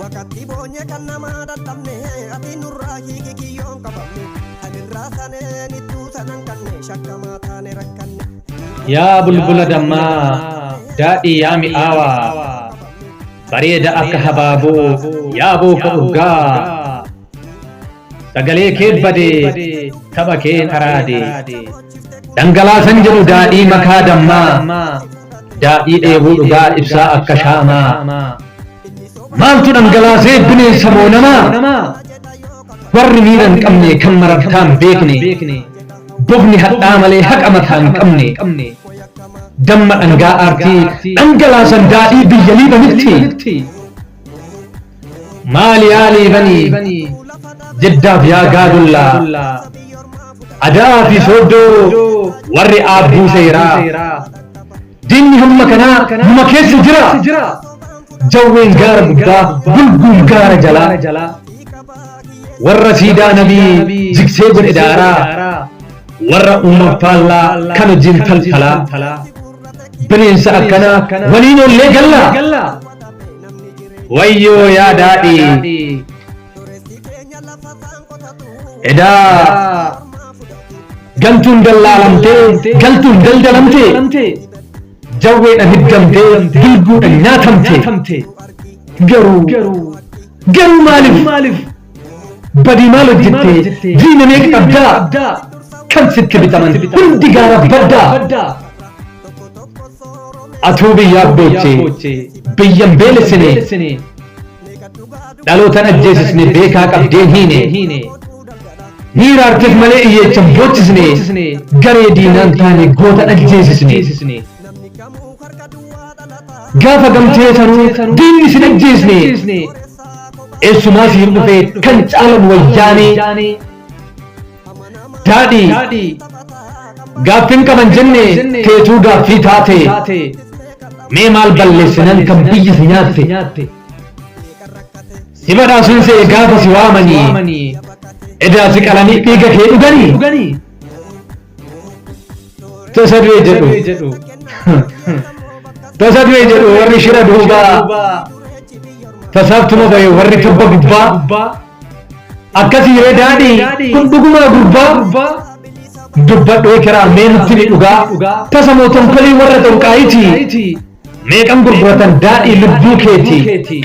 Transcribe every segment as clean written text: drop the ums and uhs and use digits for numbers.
wakati boonye kan nama dadhabne ati nurraa hiiki kiyyoon qabamne anirraa saneen ittuu sanan kanne shakkamaa taane rakkanne yaa bulbula dammaa daadhii yaa mi'aawaa bareeda akka habaaboo yaa booka urgaa sagalee kee badee tapha keen araade dhangalaasan jedhu daadhii makaa dammaa daadhii dheebuu dhugaa ibsaa akka shaamaa maaltu dhangalaasee bineensa moo namaa warri miira hin qabne kan marabtaan beekne bofni hadhaa malee haqa mataa hin qabne damma dhangaa aartii dhangalaasan daadhii biyya liibanitti maali yaa liibanii jiddaaf yaa gaadullaa adaa fi sooddoo warri aabbuu seeraa diinni hamma kanaa numa keessa jira jawween gaara guddaa bulguun gaara jalaa warra siidaa nabii jigsee godhe daaraa warra uumam faallaa kan wajjin falfalaa bineensa akkanaa waliin ollee gallaa wayyoo yaa daadhii edaa gantuun dallaalamtee galtuun daldalamtee jawweedhaan hidgamtee gilguudhaan nyaatamte garuu maaliif badii maal hojjettee diina meeqa qabdaa kan sitti bitaman hundi gaara baddaa atuu biyyaaf boochee biyyan beelessine dhalootan ajjeesisne beekaa qabdeen hiine hiiraartiif malee iyyeechan boochisne garee diinaan taane gootan ajjeesisne gaafa gamtee sanuu diinni sin ajjeesne eessumaa siin dhufee kan caalan wayyaanee daadhii gaaffiin qaban jenne teetuu gaaffii taate mee maal balleessinan kan biyyi si nyaatte si badhaasuun see gaafa si waamanii edaa si qalanii dhiiga kee dhuganii tasadwee jedhu warri shira duubaa tasaabtuma bahe warri tabba gubbaa akkasii ree daadhii kun dhugumaa gurbaa dubbadhoo kiraa mee nutti ni dhugaa tasa mootonkolii warra tonqaayitii meeqan gurguratan daadhii lubbuu keetii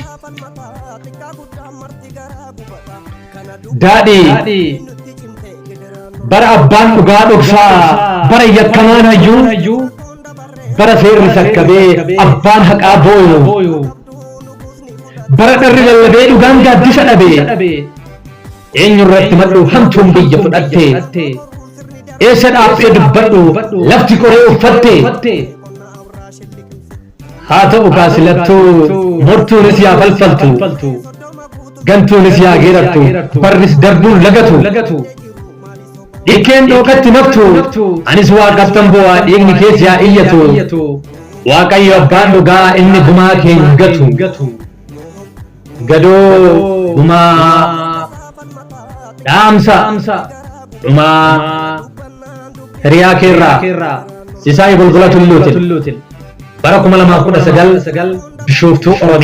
daadhii bara abbaan dhugaa dhoksaa bara yakkamaan hayyuu bara seerri sakkabee abbaan haqaa booyo bara dharri lallabee dhugaan gaaddisa dhabee eenyurratti madhu hamtuun biyya fudhatte eessa dhaabbee dubbadhu lafti qoree uffatte haa ta'u kaasilattuu mortuunis yaa falfaltu gantuunis yaa geerattu barris darbuun lagatu dhikkeen dhookatti naftu anis waaqattan bu'aa dhiigni kees yaa iyyatu waaqayyo abbaan dhugaa inni gumaa keenya gatu gadoo gumaa dhaamsa dhumaa hiriyaa keerraa sisaayii bulbula tulluutin bara 2019 bishooftuu oromiyaa